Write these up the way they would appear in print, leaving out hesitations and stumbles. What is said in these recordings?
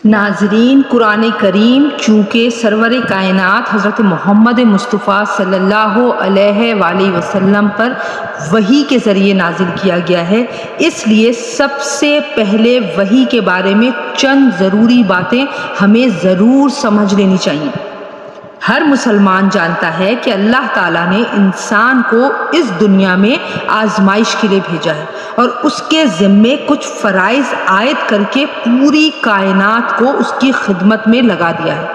ناظرین، قرآن کریم چونکہ سرور کائنات حضرت محمد مصطفیٰ صلی اللہ علیہ وآلہ وسلم پر وحی کے ذریعے نازل کیا گیا ہے، اس لیے سب سے پہلے وحی کے بارے میں چند ضروری باتیں ہمیں ضرور سمجھ لینی چاہیے۔ ہر مسلمان جانتا ہے کہ اللہ تعالیٰ نے انسان کو اس دنیا میں آزمائش کے لیے بھیجا ہے اور اس کے ذمے کچھ فرائض عائد کر کے پوری کائنات کو اس کی خدمت میں لگا دیا ہے۔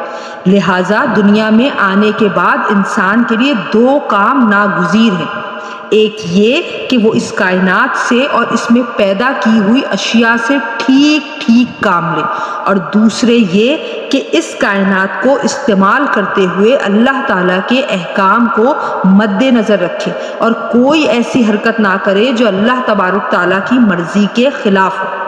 لہٰذا دنیا میں آنے کے بعد انسان کے لیے دو کام ناگزیر ہیں۔ ایک یہ کہ وہ اس کائنات سے اور اس میں پیدا کی ہوئی اشیاء سے ٹھیک ٹھیک کام لے، اور دوسرے یہ کہ اس کائنات کو استعمال کرتے ہوئے اللہ تعالیٰ کے احکام کو مد نظر رکھے اور کوئی ایسی حرکت نہ کرے جو اللہ تبارک تعالیٰ کی مرضی کے خلاف ہو۔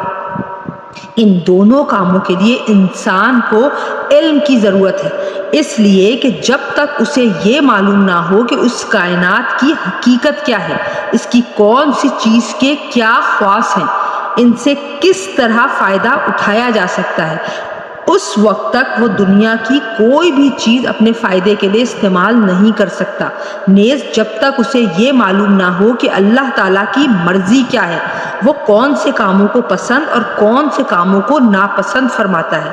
ان دونوں کاموں کے لیے انسان کو علم کی ضرورت ہے، اس لیے کہ جب تک اسے یہ معلوم نہ ہو کہ اس کائنات کی حقیقت کیا ہے، اس کی کون سی چیز کے کیا خواص ہیں، ان سے کس طرح فائدہ اٹھایا جا سکتا ہے، اس وقت تک وہ دنیا کی کوئی بھی چیز اپنے فائدے کے لیے استعمال نہیں کر سکتا۔ نیز جب تک اسے یہ معلوم نہ ہو کہ اللہ تعالیٰ کی مرضی کیا ہے، وہ کون سے کاموں کو پسند اور کون سے کاموں کو ناپسند فرماتا ہے،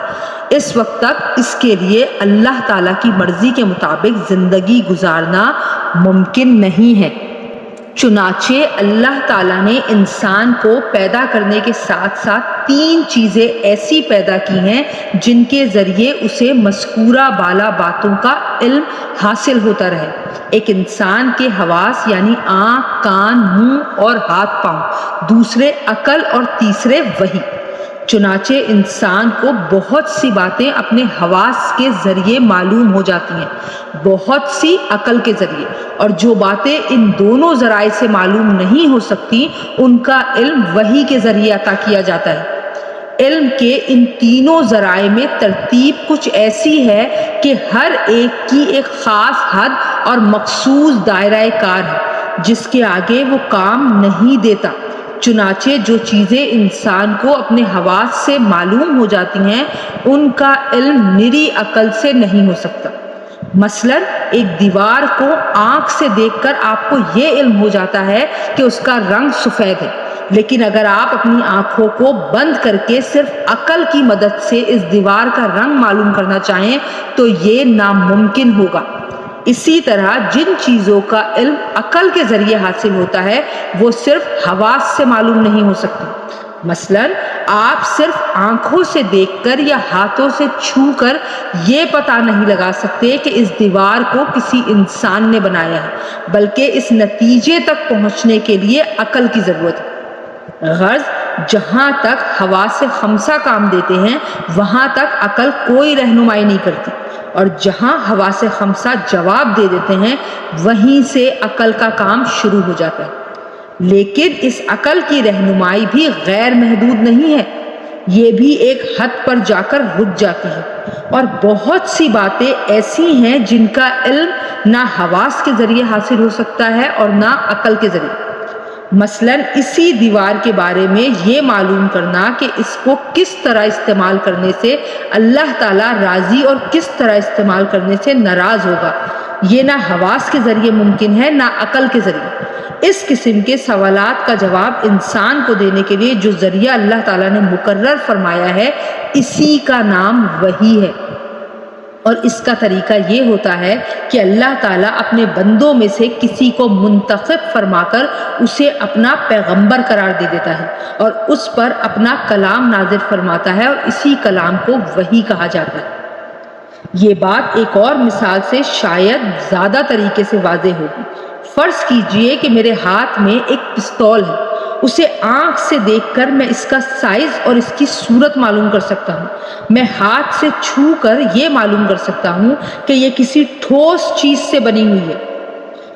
اس وقت تک اس کے لیے اللہ تعالیٰ کی مرضی کے مطابق زندگی گزارنا ممکن نہیں ہے۔ چنانچہ اللہ تعالیٰ نے انسان کو پیدا کرنے کے ساتھ ساتھ تین چیزیں ایسی پیدا کی ہیں جن کے ذریعے اسے مذکورہ بالا باتوں کا علم حاصل ہوتا رہے۔ ایک انسان کے حواس یعنی آنکھ، کان، منہ اور ہاتھ پاؤں، دوسرے عقل اور تیسرے وحی۔ چنانچہ انسان کو بہت سی باتیں اپنے حواس کے ذریعے معلوم ہو جاتی ہیں، بہت سی عقل کے ذریعے، اور جو باتیں ان دونوں ذرائع سے معلوم نہیں ہو سکتی ان کا علم وحی کے ذریعے عطا کیا جاتا ہے۔ علم کے ان تینوں ذرائع میں ترتیب کچھ ایسی ہے کہ ہر ایک کی ایک خاص حد اور مخصوص دائرہ کار ہے جس کے آگے وہ کام نہیں دیتا۔ چنانچہ جو چیزیں انسان کو اپنے حواس سے معلوم ہو جاتی ہیں ان کا علم نری عقل سے نہیں ہو سکتا۔ مثلا ایک دیوار کو آنکھ سے دیکھ کر آپ کو یہ علم ہو جاتا ہے کہ اس کا رنگ سفید ہے، لیکن اگر آپ اپنی آنکھوں کو بند کر کے صرف عقل کی مدد سے اس دیوار کا رنگ معلوم کرنا چاہیں تو یہ ناممکن ہوگا۔ اسی طرح جن چیزوں کا علم عقل کے ذریعے حاصل ہوتا ہے وہ صرف حواس سے معلوم نہیں ہو سکتی۔ مثلا آپ صرف آنکھوں سے دیکھ کر یا ہاتھوں سے چھو کر یہ پتہ نہیں لگا سکتے کہ اس دیوار کو کسی انسان نے بنایا ہے، بلکہ اس نتیجے تک پہنچنے کے لیے عقل کی ضرورت ہے۔ غرض جہاں تک حواس خمسہ کام دیتے ہیں وہاں تک عقل کوئی رہنمائی نہیں کرتی، اور جہاں حواس خمسہ جواب دے دیتے ہیں وہیں سے عقل کا کام شروع ہو جاتا ہے۔ لیکن اس عقل کی رہنمائی بھی غیر محدود نہیں ہے، یہ بھی ایک حد پر جا کر رک جاتی ہے، اور بہت سی باتیں ایسی ہیں جن کا علم نہ حواس کے ذریعے حاصل ہو سکتا ہے اور نہ عقل کے ذریعے۔ مثلا اسی دیوار کے بارے میں یہ معلوم کرنا کہ اس کو کس طرح استعمال کرنے سے اللہ تعالیٰ راضی اور کس طرح استعمال کرنے سے ناراض ہوگا، یہ نہ حواس کے ذریعے ممکن ہے نہ عقل کے ذریعے۔ اس قسم کے سوالات کا جواب انسان کو دینے کے لیے جو ذریعہ اللہ تعالیٰ نے مقرر فرمایا ہے اسی کا نام وحی ہے، اور اس کا طریقہ یہ ہوتا ہے کہ اللہ تعالیٰ اپنے بندوں میں سے کسی کو منتخب فرما کر اسے اپنا پیغمبر قرار دے دیتا ہے اور اس پر اپنا کلام نازل فرماتا ہے، اور اسی کلام کو وحی کہا جاتا ہے۔ یہ بات ایک اور مثال سے شاید زیادہ طریقے سے واضح ہوگی۔ فرض کیجئے کہ میرے ہاتھ میں ایک پستول ہے، اسے آنکھ سے دیکھ کر میں اس کا سائز اور اس کی صورت معلوم کر سکتا ہوں۔ میں ہاتھ سے چھو کر یہ معلوم کر سکتا ہوں کہ یہ کسی ٹھوس چیز سے بنی ہوئی ہے۔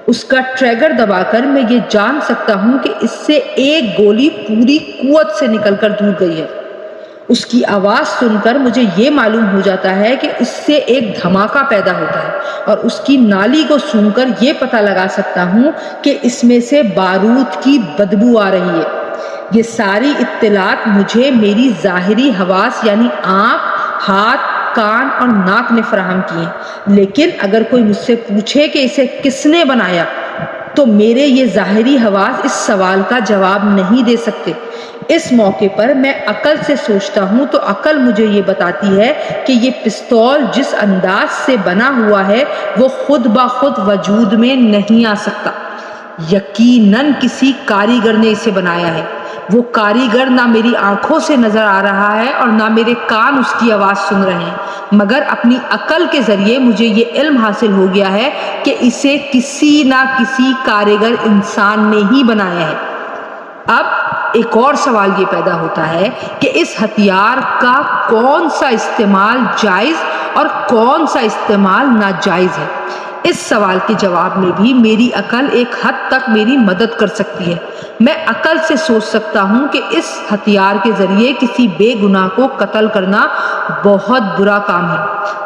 اس کا ٹریگر دبا کر میں یہ جان سکتا ہوں کہ اس سے ایک گولی پوری قوت سے نکل کر دور گئی ہے۔ اس کی آواز سن کر مجھے یہ معلوم ہو جاتا ہے کہ اس سے ایک دھماکہ پیدا ہوتا ہے، اور اس کی نالی کو سن کر یہ پتہ لگا سکتا ہوں کہ اس میں سے بارود کی بدبو آ رہی ہے۔ یہ ساری اطلاعات مجھے میری ظاہری حواس یعنی آنکھ، ہاتھ، کان اور ناک نے فراہم کیے، لیکن اگر کوئی مجھ سے پوچھے کہ اسے کس نے بنایا تو میرے یہ ظاہری حواس اس سوال کا جواب نہیں دے سکتے۔ اس موقع پر میں عقل سے سوچتا ہوں تو عقل مجھے یہ بتاتی ہے کہ یہ پستول جس انداز سے بنا ہوا ہے وہ خود بخود وجود میں نہیں آ سکتا، یقیناً کسی کاریگر نے اسے بنایا ہے۔ وہ کاریگر نہ میری آنکھوں سے نظر آ رہا ہے اور نہ میرے کان اس کی آواز سن رہے ہیں، مگر اپنی عقل کے ذریعے مجھے یہ علم حاصل ہو گیا ہے کہ اسے کسی نہ کسی کاریگر انسان نے ہی بنایا ہے۔ اب ایک اور سوال یہ پیدا ہوتا ہے کہ اس ہتھیار کا کون سا استعمال جائز اور کون سا استعمال ناجائز ہے۔ اس سوال کے جواب میں بھی میری عقل ایک حد تک میری مدد کر سکتی ہے۔ میں عقل سے سوچ سکتا ہوں کہ اس ہتھیار کے ذریعے کسی بے گناہ کو قتل کرنا بہت برا کام ہے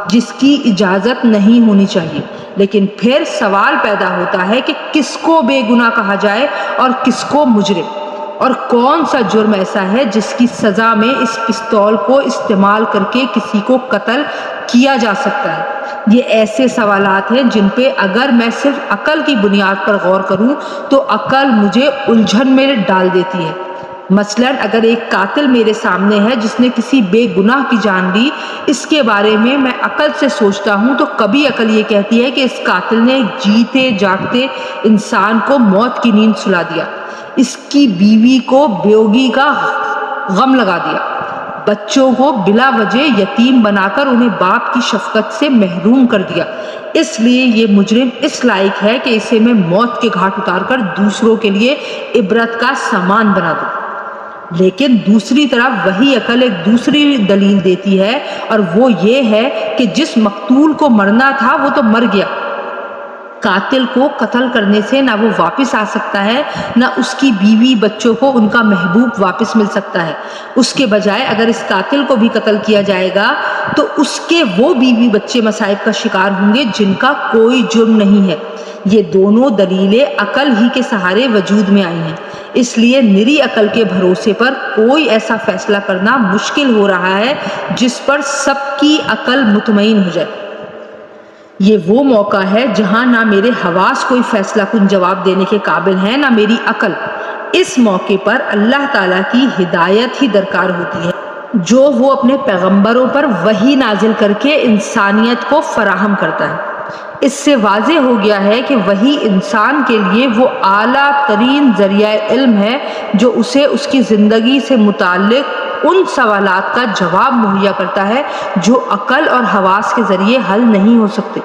جس کی اجازت نہیں ہونی چاہیے، لیکن پھر سوال پیدا ہوتا ہے کہ کس کو بے گناہ کہا جائے اور کس کو مجرم، اور کون سا جرم ایسا ہے جس کی سزا میں اس پستول کو استعمال کر کے کسی کو قتل کیا جا سکتا ہے۔ یہ ایسے سوالات ہیں جن پہ اگر میں صرف عقل کی بنیاد پر غور کروں تو عقل مجھے الجھن میں ڈال دیتی ہے۔ مثلاً اگر ایک قاتل میرے سامنے ہے جس نے کسی بے گناہ کی جان لی، اس کے بارے میں عقل سے سوچتا ہوں تو کبھی عقل یہ کہتی ہے کہ اس قاتل نے جیتے جاگتے انسان کو موت کی نیند سلا دیا، اس کی بیوی کو بیوگی کا غم لگا دیا، بچوں کو بلا وجہ یتیم بنا کر انہیں باپ کی شفقت سے محروم کر دیا، اس لیے یہ مجرم اس لائق ہے کہ اسے میں موت کے گھاٹ اتار کر دوسروں کے لیے عبرت کا سامان بنا دوں۔ لیکن دوسری طرف وہی عقل ایک دوسری دلیل دیتی ہے، اور وہ یہ ہے کہ جس مقتول کو مرنا تھا وہ تو مر گیا، قاتل کو قتل کرنے سے نہ وہ واپس آ سکتا ہے نہ اس کی بیوی بچوں کو ان کا محبوب واپس مل سکتا ہے۔ اس کے بجائے اگر اس قاتل کو بھی قتل کیا جائے گا تو اس کے وہ بیوی بچے مصائب کا شکار ہوں گے جن کا کوئی جرم نہیں ہے۔ یہ دونوں دلیلیں عقل ہی کے سہارے وجود میں آئی ہیں، اس لیے نری عقل کے بھروسے پر کوئی ایسا فیصلہ کرنا مشکل ہو رہا ہے جس پر سب کی عقل مطمئن ہو جائے۔ یہ وہ موقع ہے جہاں نہ میرے حواس کوئی فیصلہ کن جواب دینے کے قابل ہیں نہ میری عقل۔ اس موقع پر اللہ تعالیٰ کی ہدایت ہی درکار ہوتی ہے جو وہ اپنے پیغمبروں پر وحی نازل کر کے انسانیت کو فراہم کرتا ہے۔ اس سے واضح ہو گیا ہے کہ وحی انسان کے لیے وہ اعلیٰ ترین ذریعہ علم ہے جو اسے اس کی زندگی سے متعلق ان سوالات کا جواب مہیا کرتا ہے جو عقل اور حواس کے ذریعے حل نہیں ہو سکتے،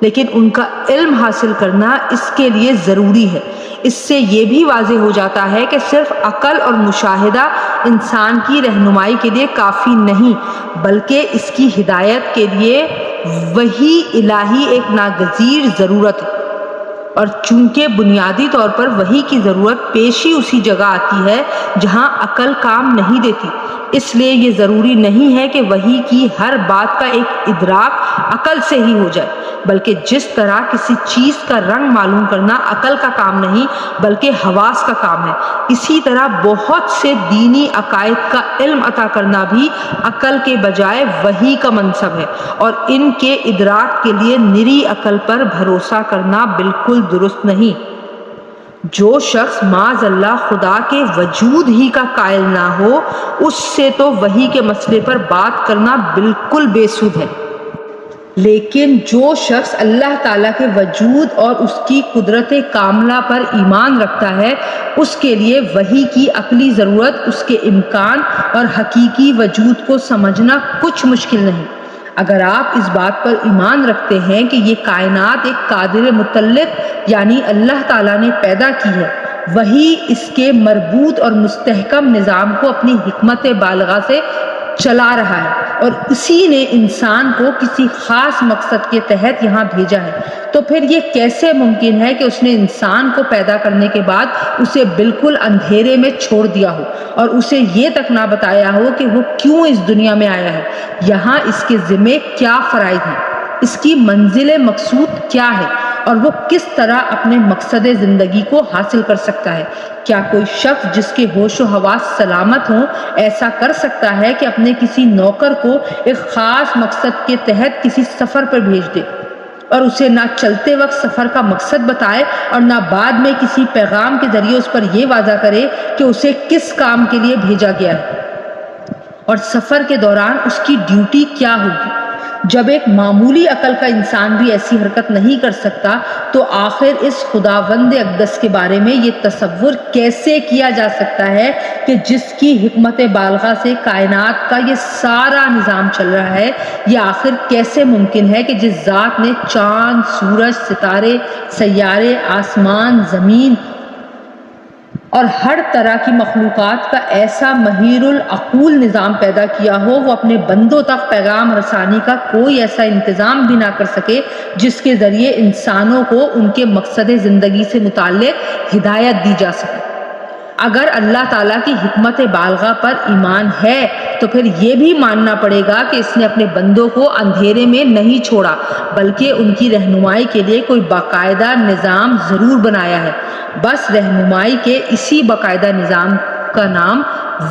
لیکن ان کا علم حاصل کرنا اس کے لیے ضروری ہے۔ اس سے یہ بھی واضح ہو جاتا ہے کہ صرف عقل اور مشاہدہ انسان کی رہنمائی کے لیے کافی نہیں، بلکہ اس کی ہدایت کے لیے وحی الہی ایک ناگزیر ضرورت ہے۔ اور چونکہ بنیادی طور پر وحی کی ضرورت پیش ہی اسی جگہ آتی ہے جہاں عقل کام نہیں دیتی، اس لیے یہ ضروری نہیں ہے کہ وحی کی ہر بات کا ایک ادراک عقل سے ہی ہو جائے، بلکہ جس طرح کسی چیز کا رنگ معلوم کرنا عقل کا کام نہیں بلکہ حواس کا کام ہے، اسی طرح بہت سے دینی عقائد کا علم عطا کرنا بھی عقل کے بجائے وحی کا منصب ہے، اور ان کے ادراک کے لیے نری عقل پر بھروسہ کرنا بالکل درست نہیں۔ جو شخص معاذ اللہ خدا کے وجود ہی کا قائل نہ ہو، اس سے تو وحی کے مسئلے پر بات کرنا بالکل بے سود ہے، لیکن جو شخص اللہ تعالیٰ کے وجود اور اس کی قدرت کاملہ پر ایمان رکھتا ہے، اس کے لیے وحی کی عقلی ضرورت اس کے امکان اور حقیقی وجود کو سمجھنا کچھ مشکل نہیں۔ اگر آپ اس بات پر ایمان رکھتے ہیں کہ یہ کائنات ایک قادر مطلق یعنی اللہ تعالیٰ نے پیدا کی ہے، وہی اس کے مربوط اور مستحکم نظام کو اپنی حکمت بالغہ سے چلا رہا ہے، اور اسی نے انسان کو کسی خاص مقصد کے تحت یہاں بھیجا ہے، تو پھر یہ کیسے ممکن ہے کہ اس نے انسان کو پیدا کرنے کے بعد اسے بالکل اندھیرے میں چھوڑ دیا ہو اور اسے یہ تک نہ بتایا ہو کہ وہ کیوں اس دنیا میں آیا ہے، یہاں اس کے ذمے کیا فرائض ہیں؟ اس کی منزل مقصود کیا ہے اور وہ کس طرح اپنے مقصد زندگی کو حاصل کر سکتا ہے۔ کیا کوئی شخص جس کے ہوش و حواس سلامت ہوں ایسا کر سکتا ہے کہ اپنے کسی نوکر کو ایک خاص مقصد کے تحت کسی سفر پر بھیج دے اور اسے نہ چلتے وقت سفر کا مقصد بتائے اور نہ بعد میں کسی پیغام کے ذریعے اس پر یہ واضح کرے کہ اسے کس کام کے لیے بھیجا گیا ہے اور سفر کے دوران اس کی ڈیوٹی کیا ہوگی؟ جب ایک معمولی عقل کا انسان بھی ایسی حرکت نہیں کر سکتا تو آخر اس خداوند اقدس کے بارے میں یہ تصور کیسے کیا جا سکتا ہے کہ جس کی حکمت بالغہ سے کائنات کا یہ سارا نظام چل رہا ہے، یہ آخر کیسے ممکن ہے کہ جس ذات نے چاند، سورج، ستارے، سیارے، آسمان، زمین اور ہر طرح کی مخلوقات کا ایسا مہیر العقول نظام پیدا کیا ہو، وہ اپنے بندوں تک پیغام رسانی کا کوئی ایسا انتظام بھی نہ کر سکے جس کے ذریعے انسانوں کو ان کے مقصد زندگی سے متعلق ہدایت دی جا سکے۔ اگر اللہ تعالیٰ کی حکمت بالغہ پر ایمان ہے تو پھر یہ بھی ماننا پڑے گا کہ اس نے اپنے بندوں کو اندھیرے میں نہیں چھوڑا بلکہ ان کی رہنمائی کے لیے کوئی باقاعدہ نظام ضرور بنایا ہے۔ بس رہنمائی کے اسی باقاعدہ نظام کا نام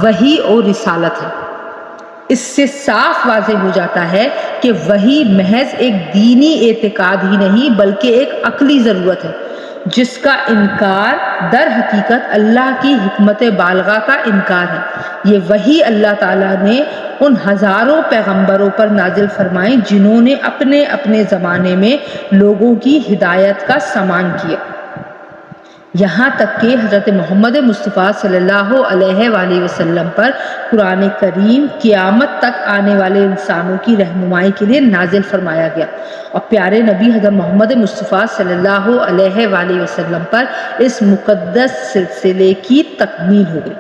وحی اور رسالت ہے۔ اس سے صاف واضح ہو جاتا ہے کہ وحی محض ایک دینی اعتقاد ہی نہیں بلکہ ایک عقلی ضرورت ہے جس کا انکار در حقیقت اللہ کی حکمت بالغہ کا انکار ہے۔ یہ وحی اللہ تعالیٰ نے ان ہزاروں پیغمبروں پر نازل فرمائی جنہوں نے اپنے اپنے زمانے میں لوگوں کی ہدایت کا سامان کیا، یہاں تک کہ حضرت محمد مصطفیٰ صلی اللہ علیہ وآلہ وسلم پر قرآن کریم قیامت تک آنے والے انسانوں کی رہنمائی کے لیے نازل فرمایا گیا، اور پیارے نبی حضرت محمد مصطفیٰ صلی اللہ علیہ وآلہ وسلم پر اس مقدس سلسلے کی تکمیل ہو گئی۔